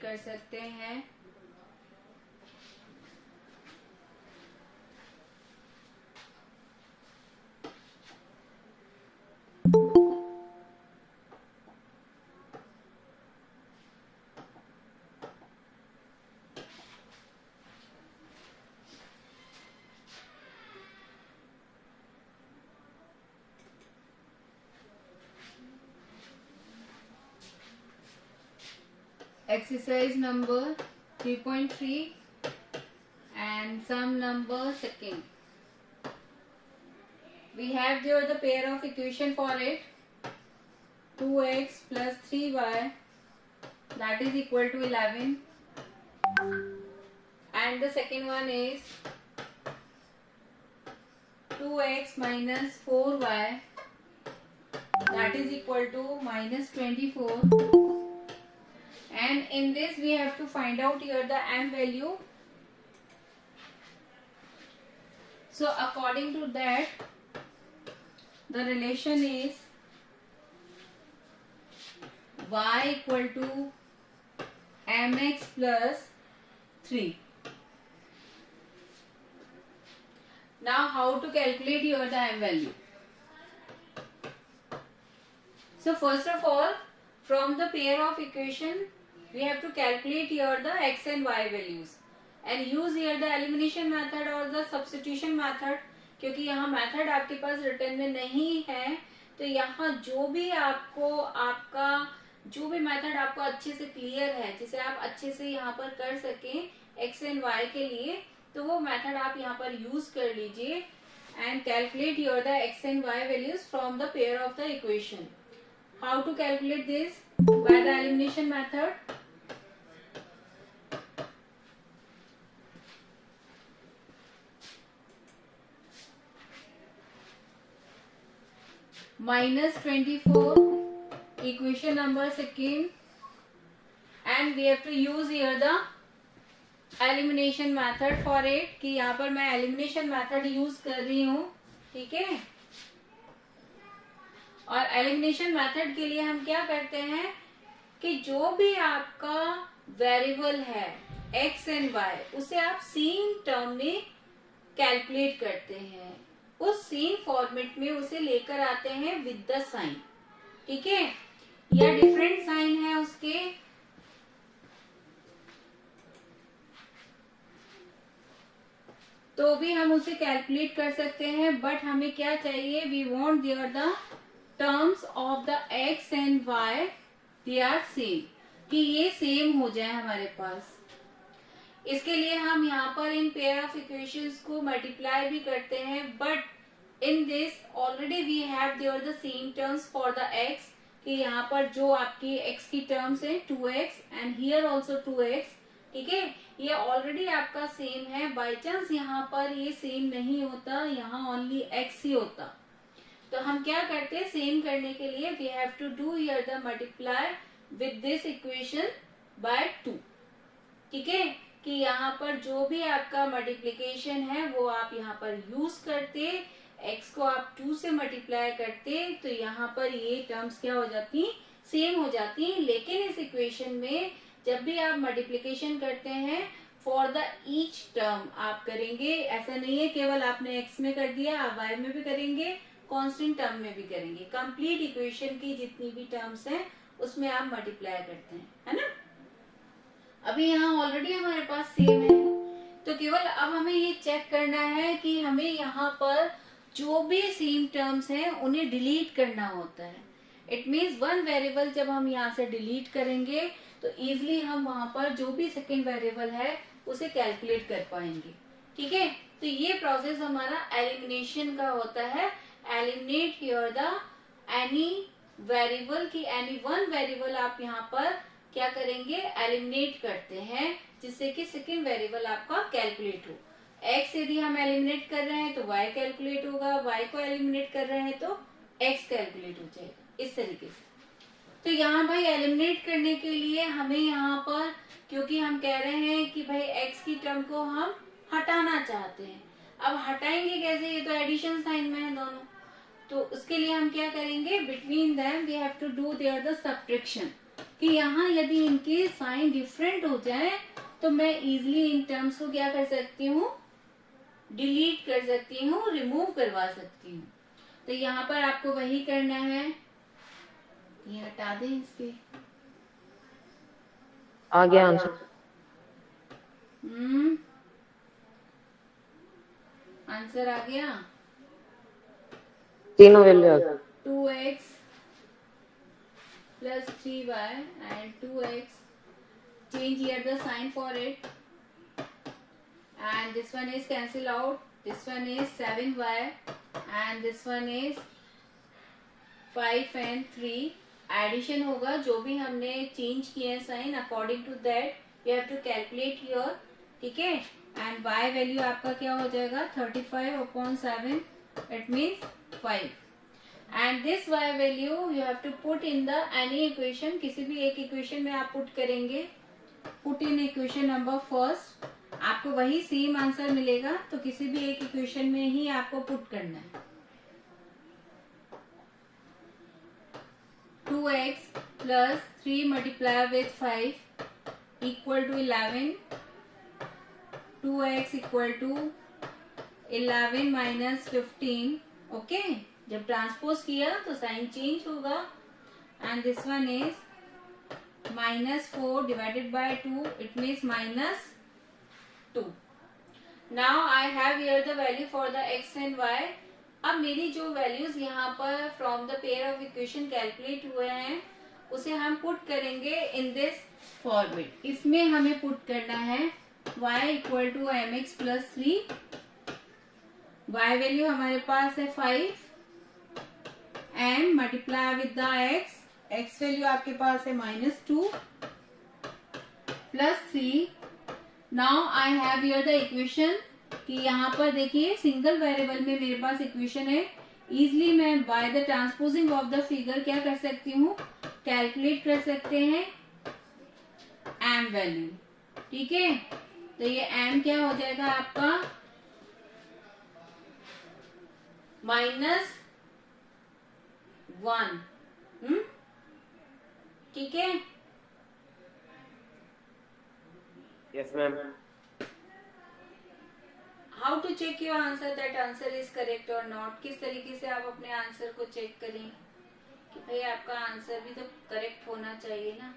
कर सकते हैं। Exercise number 3.3 and sum number second. We have here the pair of equation for it. 2x plus 3y that is equal to 11, and the second one is 2x minus 4y that is equal to minus 24, and in this we have to find out here the m value. So according to that, the relation is y equal to mx plus 3. Now how to calculate here the m value? So first of all, from the pair of equation we have to calculate here the x and y values and use here the elimination method or the substitution method. क्योंकि यहाँ method आपके पास return में नहीं है, तो यहाँ जो भी मेथड आपको अच्छे से क्लियर है, जिसे आप अच्छे से यहाँ पर कर सकें एक्स एंड वाई के लिए, तो वो मेथड आप यहाँ पर यूज कर लीजिए and calculate your the x and y values from the pair of the equation. How to calculate this? By the elimination method. minus 24 equation number second, and we have to use here the elimination method for it. कि यहाँ पर मैं elimination method use कर रही हूँ, ठीक है. और elimination method के लिए हम क्या करते हैं कि जो भी आपका वेरिएबल है x and y, उसे आप सेम टर्म में कैलकुलेट करते हैं, उस सेम फॉर्मेट में उसे लेकर आते हैं विद द साइन, ठीक है. या डिफरेंट साइन है उसके, तो भी हम उसे कैलकुलेट कर सकते हैं. बट हमें क्या चाहिए? We want there the terms of the x and y they are same, कि ये सेम हो जाए हमारे पास. इसके लिए हम यहाँ पर इन पेयर ऑफ इक्वेशंस को मल्टीप्लाई भी करते हैं, but in this already we have there the same terms for the x, कि यहाँ पर जो आपकी x की टर्म्स है 2x and here also 2x, ठीक है. ये ऑलरेडी आपका सेम है. बाय चांस यहाँ पर ये सेम नहीं होता, यहाँ ओनली x ही होता, तो हम क्या करते हैं? सेम करने के लिए we have to do here the multiply with this equation by 2, ठीक है. कि यहाँ पर जो भी आपका मल्टीप्लीकेशन है वो आप यहाँ पर यूज करते, x को आप 2 से मल्टीप्लाई करते, तो यहाँ पर ये टर्म्स क्या हो जाती? सेम हो जाती. लेकिन इस इक्वेशन में जब भी आप मल्टीप्लीकेशन करते हैं फॉर द ईच टर्म आप करेंगे. ऐसा नहीं है केवल आपने x में कर दिया, आप y में भी करेंगे, कांस्टेंट टर्म में भी करेंगे. कंप्लीट इक्वेशन की जितनी भी टर्म्स हैं उसमें आप मल्टीप्लाई करते हैं, है ना. अभी यहाँ ऑलरेडी हमारे पास सेम है, तो केवल अब हमें ये चेक करना है कि हमें यहाँ पर जो भी सेम टर्म्स हैं उन्हें डिलीट करना होता है. इट मीन्स वन वेरिएबल जब हम यहाँ से डिलीट करेंगे तो इजिली हम वहां पर जो भी सेकेंड वेरिएबल है उसे कैलकुलेट कर पाएंगे, ठीक है. तो ये प्रोसेस हमारा एलिमिनेशन का होता है. Eliminate here the any variable, की एनी वन वेरिएबल आप यहाँ पर क्या करेंगे? एलिमिनेट करते हैं, जिससे कि सेकेंड वेरिएबल आपका कैलकुलेट हो. x यदि हम एलिमिनेट कर रहे हैं तो y कैलकुलेट होगा, y को एलिमिनेट कर रहे हैं तो x कैलकुलेट हो जाएगा, इस तरीके से. तो यहाँ भाई एलिमिनेट करने के लिए हमें यहाँ पर, क्योंकि हम कह रहे हैं कि भाई x की टर्म को हम हटाना चाहते हैं. अब हटाएंगे कैसे? ये तो एडिशन साइन में है दोनों, तो उसके लिए हम क्या करेंगे? Between them we have to do there the subtraction. कि यहाँ यदि इनके साइन डिफरेंट हो जाए तो मैं इजिली इन टर्म्स को क्या कर सकती हूँ, डिलीट कर सकती हूँ, रिमूव करवा सकती हूँ। तो यहाँ पर आपको वही करना है, ये हटा दें इसके। आ गया आंसर। आंसर आ गया, तीनों वैल्यू आ गई। 2x plus 3y and 2x, change here the sign for it, and this one is cancel out, this one is 7y and this one is 5 and 3, addition होगा, जो भी हमने चेंज किए हैं sign according to that you have to calculate here, ठीक है। And y value आपका क्या हो जाएगा, 35/7, it means 5, and this y value you have to put in the any equation, किसी भी एक इक्वेशन में आप पुट करेंगे, put in equation number first, आपको वही सेम आंसर मिलेगा, तो किसी भी एक इक्वेशन में ही आपको पुट करना है। 2x plus 3 multiplied with 5 equal to 11, 2x equal to 11 minus 15, okay. जब ट्रांसपोज किया तो साइन चेंज होगा, and this one is -4 divided by 2, it means -2. Now I have here the value for the x and y. अब मेरी जो values यहाँ पर from the pair of equation calculate हुए हैं उसे हम पुट करेंगे इन दिस फॉर्मेट। इसमें हमें पुट करना है y equal to mx plus 3, y value हमारे पास है 5 and multiply with the x value आपके पास है -2 plus 3। Now I have here the equation, कि यहाँ पर देखिए सिंगल वेरिएबल में मेरे पास इक्वेशन है, इजिली मैं by the transposing of the figure क्या कर सकती हूँ, कैलकुलेट कर सकते हैं m वैल्यू, ठीक है। तो ये m क्या हो जाएगा आपका -1, ठीक है। Yes ma'am. How to check your answer that answer is correct और नॉट, किस तरीके से आप अपने आंसर को चेक करें कि भाई आपका आंसर भी तो करेक्ट होना चाहिए ना,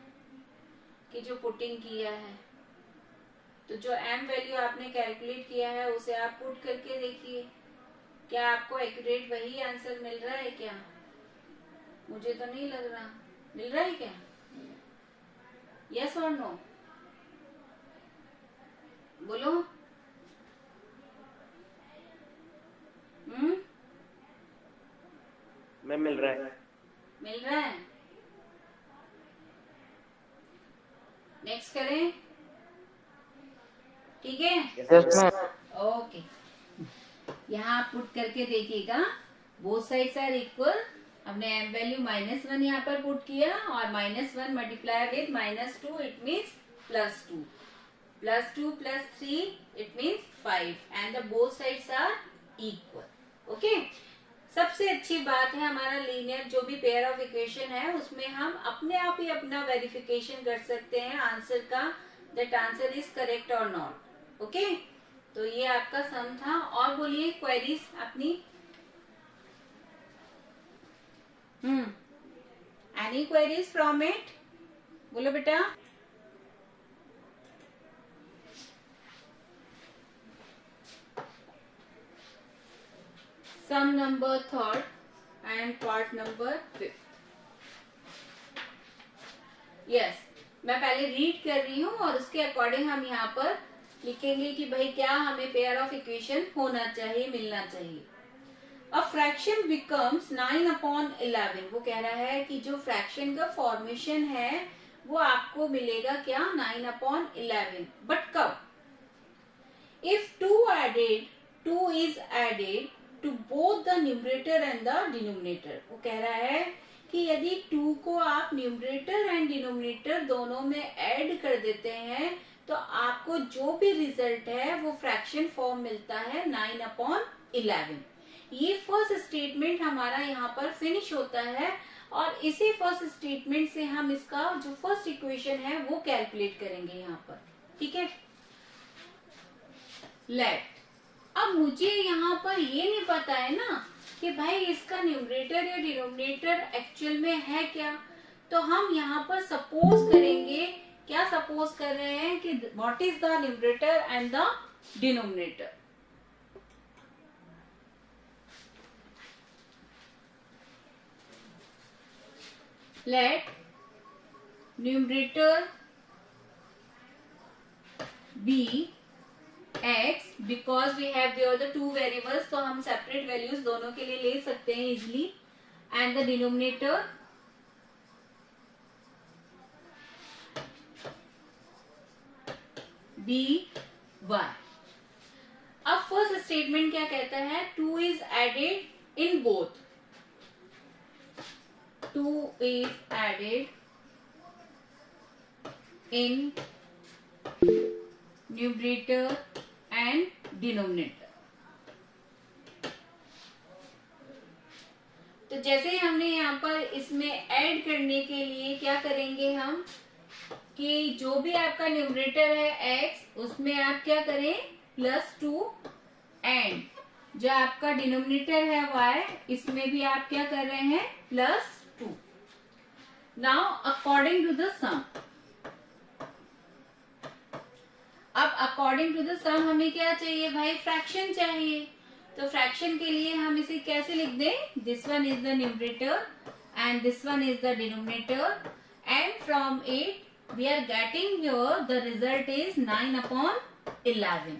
कि जो पुटिंग किया है, तो जो m वैल्यू आपने कैलकुलेट किया है उसे आप पुट करके देखिए, क्या आपको एक्यूरेट वही आंसर मिल रहा है क्या, मुझे तो नहीं लग रहा, मिल रहा है क्या, यस और नो, बोलो। मैं मिल रहा है, मिल रहा है। नेक्स्ट करें, ठीक है। Yes ma'am. ओके, यहाँ आप पुट करके देखिएगा, बोथ साइड्स आर इक्वल, हमने m वैल्यू -1 यहाँ पर पुट किया और -1 multiply with -2, it means +2, +2 + 3 it means 5, and the both sides are equal, okay. सबसे अच्छी बात है हमारा लीनियर जो भी पेयर ऑफ इक्वेशन है उसमें हम अपने आप ही अपना वेरिफिकेशन कर सकते हैं आंसर का, दैट आंसर इज करेक्ट और नॉट, ओके। तो ये आपका सम था, और बोलिए क्वेरीज अपनी। एनी क्वेरीज फ्रॉम इट, बोलो बेटा। Sum number 3rd and part number 5th। Yes, मैं पहले रीड कर रही हूँ और उसके अकॉर्डिंग हम यहाँ पर लिखेंगे कि भाई क्या हमें पेयर ऑफ इक्वेशन होना चाहिए, मिलना चाहिए। अ फ्रैक्शन बिकम्स 9/11, वो कह रहा है कि जो फ्रैक्शन का फॉर्मेशन है वो आपको मिलेगा क्या, 9/11, बट कब, if 2 is added to both the numerator and the denominator। वो कह रहा है कि यदि 2 को आप न्यूमरेटर एंड डिनोमिनेटर दोनों में ऐड कर देते हैं तो आपको जो भी रिजल्ट है वो फ्रैक्शन फॉर्म मिलता है 9/11। ये फर्स्ट स्टेटमेंट हमारा यहाँ पर फिनिश होता है। और इसी फर्स्ट स्टेटमेंट से हम इसका जो फर्स्ट इक्वेशन है वो कैलकुलेट करेंगे यहाँ पर, ठीक है। लेट, अब मुझे यहाँ पर ये नहीं पता है ना कि भाई इसका न्यूमरेटर या डिनोमिनेटर एक्चुअल में है क्या, तो हम यहाँ पर सपोज करेंगे, क्या सपोज कर रहे हैं कि what is the numerator and the denominator. Let numerator be x, because we have there the two variables, तो हम separate values दोनों के लिए ले सकते हैं easily, and the denominator be y। अब फर्स्ट स्टेटमेंट क्या कहता है, 2 is added in both, 2 is added in numerator and denominator। तो जैसे हमने यहाँ पर इसमें ऐड करने के लिए क्या करेंगे हम, कि जो भी आपका न्यूमरेटर है x, उसमें आप क्या करें +2, एंड जो आपका डिनोमिनेटर है y, इसमें भी आप क्या कर रहे हैं +2। नाउ अकॉर्डिंग टू द सम, अब अकॉर्डिंग टू द सम हमें क्या चाहिए भाई, फ्रैक्शन चाहिए। तो फ्रैक्शन के लिए हम इसे कैसे लिख दें, this one is the numerator and this one is the denominator, and from it we are getting your the result is 9/11।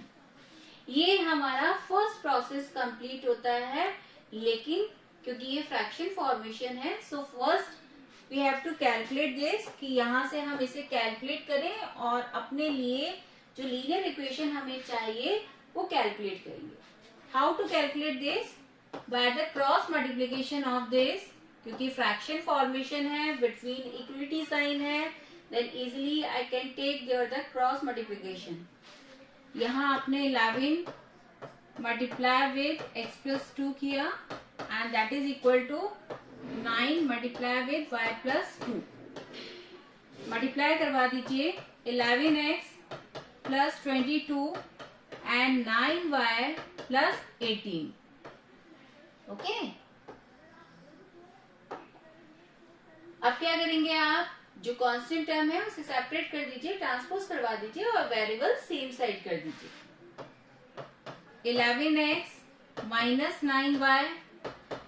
ये हमारा फर्स्ट प्रोसेस कंप्लीट होता है, लेकिन क्योंकि ये फ्रैक्शन फॉर्मेशन है, so first we have to calculate this, कि यहाँ से हम इसे कैलकुलेट करें और अपने लिए जो लीनियर इक्वेशन हमें चाहिए वो कैलकुलेट करेंगे। How to calculate this, by the cross multiplication of this, क्योंकि फ्रैक्शन फॉर्मेशन है, बिटवीन इक्वलिटी साइन है, then easily I can take there the cross multiplication. यहाँ आपने 11 मल्टीप्लाई विद x+2 किया, and that is equal to 9 multiply with y+2। Multiply करवा दीजिए, 11x + 22 and 9y + 18। Okay, अब क्या करेंगे आप, जो कांस्टेंट टर्म है उसे सेपरेट कर दीजिए, ट्रांसपोज करवा दीजिए और वेरिएबल सेम साइड कर दीजिए। 11x - 9y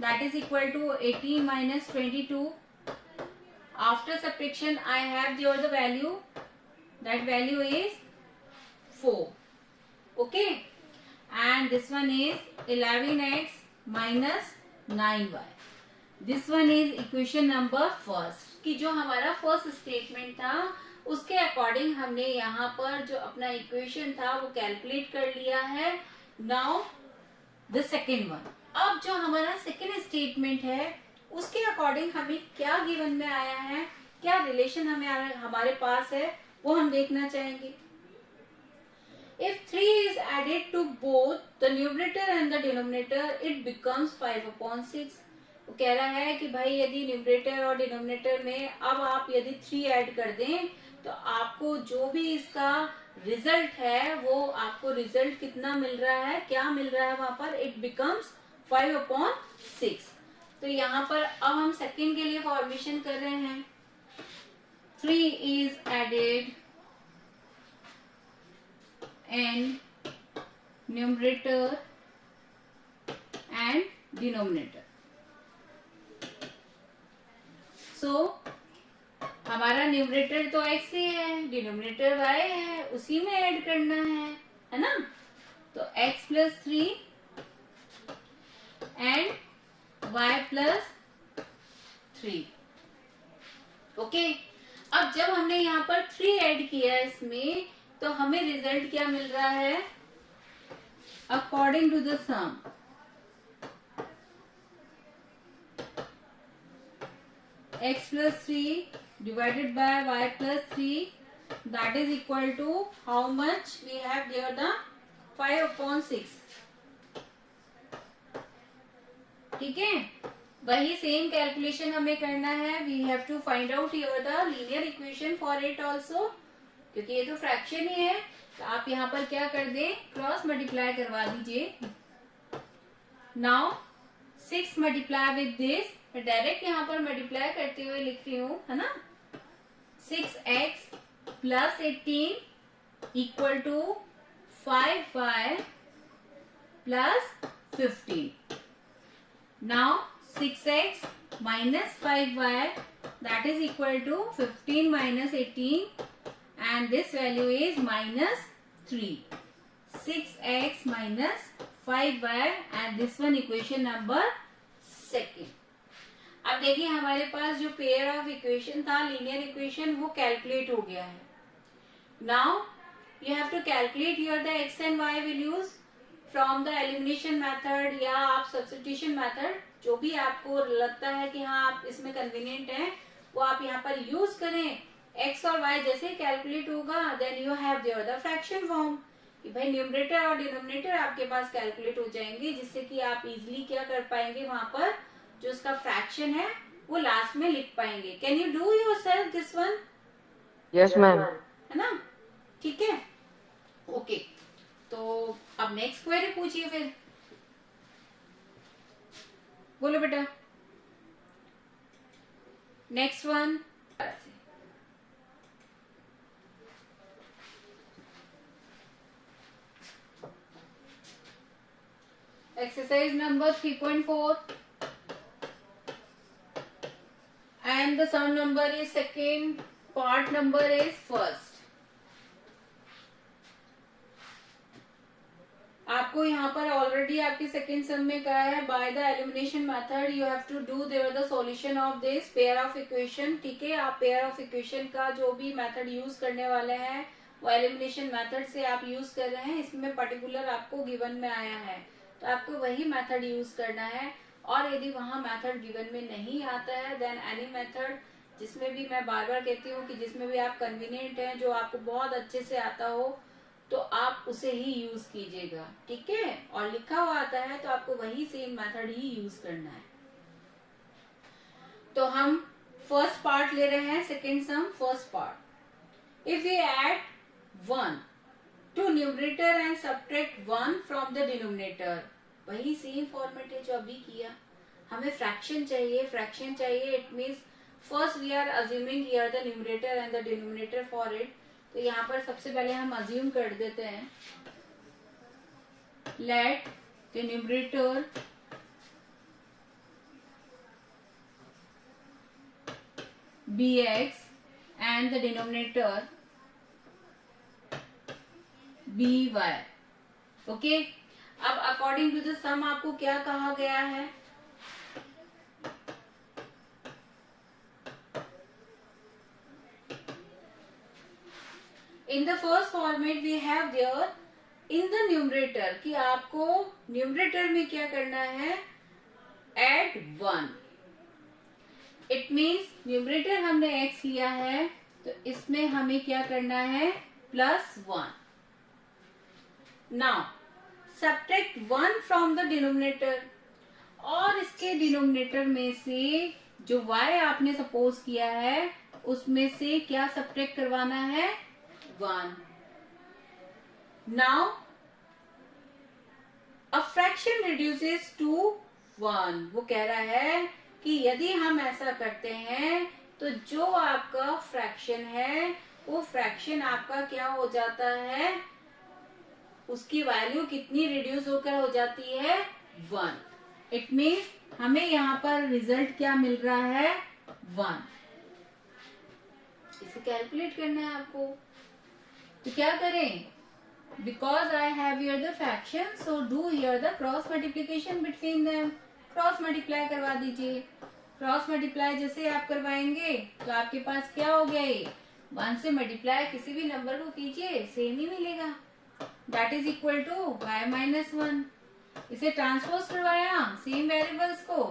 that is equal to 18 - 22. After subtraction I have here the value, that value is 4. Okay, and this one is 11x - 9y. This one is equation number first, कि जो हमारा first statement था उसके according हमने यहाँ पर जो अपना इक्वेशन था वो कैलकुलेट कर लिया है। नाउ द सेकेंड वन, अब जो हमारा सेकेंड स्टेटमेंट है उसके अकॉर्डिंग हमें क्या गिवन में आया है, क्या रिलेशन हमारे पास है, वो हम देखना चाहेंगे। If 3 is added to both the numerator and the denominator, it becomes 5/6। वो कह रहा है कि भाई यदि न्यूमरेटर और डिनोमिनेटर में अब आप यदि 3 ऐड कर दें तो आपको जो भी इसका रिजल्ट है वो आपको रिजल्ट कितना मिल रहा है, क्या मिल रहा है वहां पर, इट बिकम्स 5/6। तो यहाँ पर अब हम सेकंड के लिए फॉर्मेशन कर रहे हैं। 3 is added in numerator and denominator. So हमारा न्यूमरेटर तो x ही है, डिनोमिनेटर y है, उसी में ऐड करना है ना। तो x + 3 एंड y + 3। ओके, अब जब हमने यहाँ पर 3 ऐड किया इसमें तो हमें रिजल्ट क्या मिल रहा है, according to the sum x + 3 divided by y + 3, that is equal to how much we have there, the 5/6। ठीक है, वही सेम कैलकुलेशन हमें करना है. We have to find out here the linear equation for it also, क्योंकि ये तो fraction ही है. तो आप यहाँ पर क्या कर दें, क्रॉस मल्टीप्लाई करवा दीजिए. नाउ 6 मल्टीप्लाई विद दिस, मैं डायरेक्ट यहाँ पर मल्टीप्लाई करते हुए लिख रही हूँ, है ना. 6x plus 18 equal to 5y plus 15. Now 6x minus 5y, that is equal to 15 minus 18, and this value is minus 3. 6x minus 5y, and this one equation number second. अब देखिए हमारे पास जो पेयर ऑफ इक्वेशन था, linear equation, वो calculate हो गया है. Now you have to calculate here the x and y values from the elimination method या आप सब्स्टिट्यूशन मेथड, जो भी आपको लगता है कि हाँ आप इसमें कन्वीनियंट है, वो आप यहाँ पर यूज करें. x और y जैसे कैलकुलेट होगा, then you have there the fraction form, कि भाई न्यूमरेटर और डिनोमिनेटर आपके पास कैलकुलेट हो जाएंगे, जिससे कि आप इजीली क्या कर पाएंगे, वहां पर जो उसका फ्रैक्शन है वो लास्ट में लिख पाएंगे. Can you do yourself this one? Yes, ma'am. है ना, ठीक है, ओके. तो अब नेक्स्ट क्वेरी पूछिए फिर, बोलो बेटा. Next one, exercise number 3.4 and the sum number is second, part number is first. आपको यहाँ पर ऑलरेडी आपके सेकेंड सम में कहा है, by the elimination method you have to do there the solution of this pair of equation. ठीक है, आप पेयर ऑफ इक्वेशन का जो भी मेथड यूज करने वाले हैं वो एलिमिनेशन मेथड से आप यूज कर रहे हैं. इसमें पर्टिकुलर आपको गिवन में आया है, तो आपको वही मेथड यूज करना है. और यदि वहां मेथड गिवन में नहीं आता है, देन एनी मेथड, जिसमें भी मैं बार बार कहती हूँ कि जिसमें भी आप कन्वीनियंट हैं, जो आपको बहुत अच्छे से आता हो, तो आप उसे ही यूज कीजिएगा. ठीक है, और लिखा हुआ आता है तो आपको वही सेम मेथड ही यूज करना है. तो हम फर्स्ट पार्ट ले रहे हैं, second sum, first part. If we add 1 to numerator and subtract 1 from the denominator, वही सेम फॉर्मेट है जो अभी किया. हमें फ्रैक्शन चाहिए. It means first we are assuming here the numerator and the denominator for it. तो यहाँ पर सबसे पहले हम अज्यूम कर देते हैं, let the numerator be x and the denominator be y. Okay, अब अकॉर्डिंग टू द सम आपको क्या कहा गया है, in the first format we have there in the numerator, कि आपको न्यूमरेटर में क्या करना है, add 1. इट मीन्स न्यूमरेटर हमने x लिया है, तो इसमें हमें क्या करना है, +1. Now subtract 1 from the denominator, और इसके डिनोमिनेटर में से जो y आपने सपोज किया है उसमें से क्या सब्ट्रैक्ट करवाना है, 1. Now a fraction reduces to 1. वो कह रहा है कि यदि हम ऐसा करते हैं तो जो आपका फ्रैक्शन है वो फ्रैक्शन आपका क्या हो जाता है, उसकी वैल्यू कितनी रिड्यूस होकर हो जाती है, 1. इट मीन्स हमें यहाँ पर रिजल्ट क्या मिल रहा है, 1. इसे कैलकुलेट करना है आपको. तो क्या करें, because I have here the fraction, so do here the cross multiplication between them. Cross multiply करवा दीजिए. क्रॉस मल्टीप्लाई जैसे आप करवाएंगे तो आपके पास क्या हो गया, ये 1 से मल्टीप्लाई किसी भी नंबर को कीजिए सेम ही मिलेगा, that is equal to y - 1. इसे ट्रांसपोज करवाया सेम वेरिएबल्स को,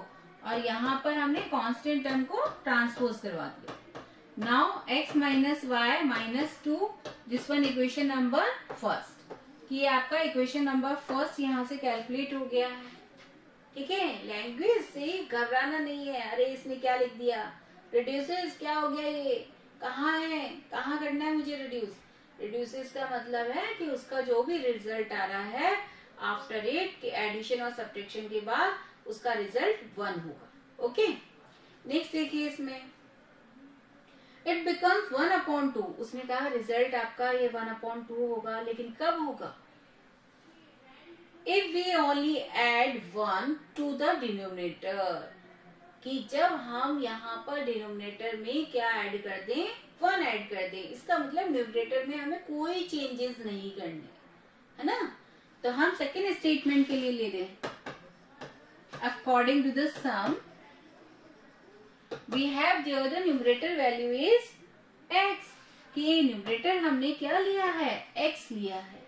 और यहाँ पर हमने कांस्टेंट टर्म को ट्रांसपोज करवा दिया. Now x minus y minus 2, this one equation number first. कि ये आपका इक्वेशन नंबर फर्स्ट यहाँ से कैलकुलेट हो गया है. ठीक है, लैंग्वेज से घबराना नहीं है। अरे इसने क्या लिख दिया, रिड्यूसेस क्या हो गया, ये कहाँ है, कहाँ करना है मुझे रिड्यूस। रिड्यूसेस का मतलब है कि उसका जो भी रिजल्ट आ रहा है आफ्टर इट एडिशन और सब्ट्रैक्शन के बाद उसका रिजल्ट 1 होगा। ओके, नेक्स्ट देखिए इसमें इट बिकम्स 1/2। उसने कहा रिजल्ट आपका ये 1/2 होगा, लेकिन कब होगा, if we only add 1 to the denominator, कि जब हम यहाँ पर डिनोमिनेटर में क्या ऐड कर दें, 1 ऐड कर दें। इसका मतलब न्यूमरेटर में हमें कोई चेंजेस नहीं करने, है ना। तो हम सेकेंड स्टेटमेंट के लिए ले दें, according to the sum we have there the numerator value is x, कि न्यूमरेटर हमने क्या लिया है, x लिया है,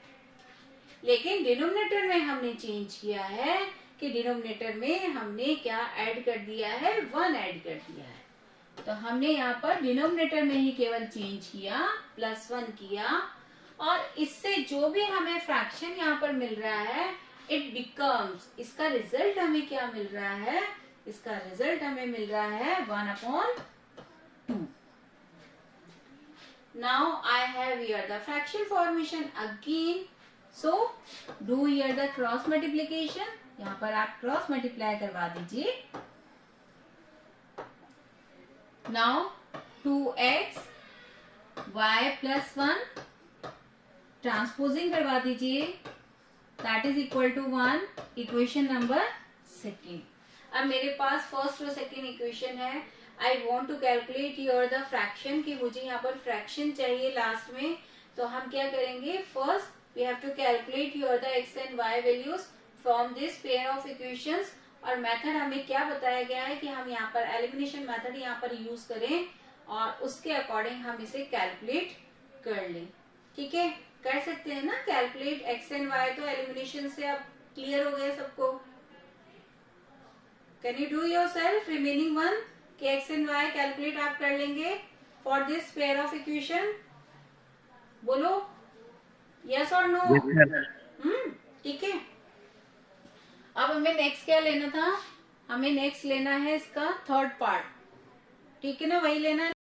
लेकिन डिनोमिनेटर में हमने चेंज किया है कि डिनोमिनेटर में हमने क्या ऐड कर दिया है, 1 ऐड कर दिया है। तो हमने यहाँ पर डिनोमिनेटर में ही केवल चेंज किया, +1 किया, और इससे जो भी हमें फ्रैक्शन यहाँ पर मिल रहा है इट बिकम्स, इसका रिजल्ट हमें क्या मिल रहा है, इसका रिजल्ट हमें मिल रहा है 1/2। Now I have here the fraction formation again. So do here the cross multiplication. यहाँ पर आप क्रॉस मल्टीप्लाई करवा दीजिए। Now 2x y + 1 ट्रांसपोजिंग करवा दीजिए, that is equal to 1, equation number 2। अब मेरे पास फर्स्ट और सेकेंड इक्वेशन है। I want to calculate your the fraction, कि मुझे यहाँ पर फ्रैक्शन चाहिए लास्ट में। तो हम क्या करेंगे, first we have to calculate your the x and y values from this pair of equations. और मेथड हमें क्या बताया गया है कि हम यहाँ पर एलिमिनेशन मेथड यहाँ पर यूज करें और उसके अकॉर्डिंग हम इसे कैलकुलेट कर लें। ठीक है, कर सकते हैं ना कैलकुलेट x एंड y। तो एलिमिनेशन से अब क्लियर हो गया सबको। Can you do yourself remaining one, कि x एंड y कैलकुलेट आप कर लेंगे for this pair of equation? बोलो यस और नो। ठीक है, अब हमें नेक्स्ट क्या लेना था, हमें नेक्स्ट लेना है इसका थर्ड पार्ट। ठीक है ना, वही लेना है।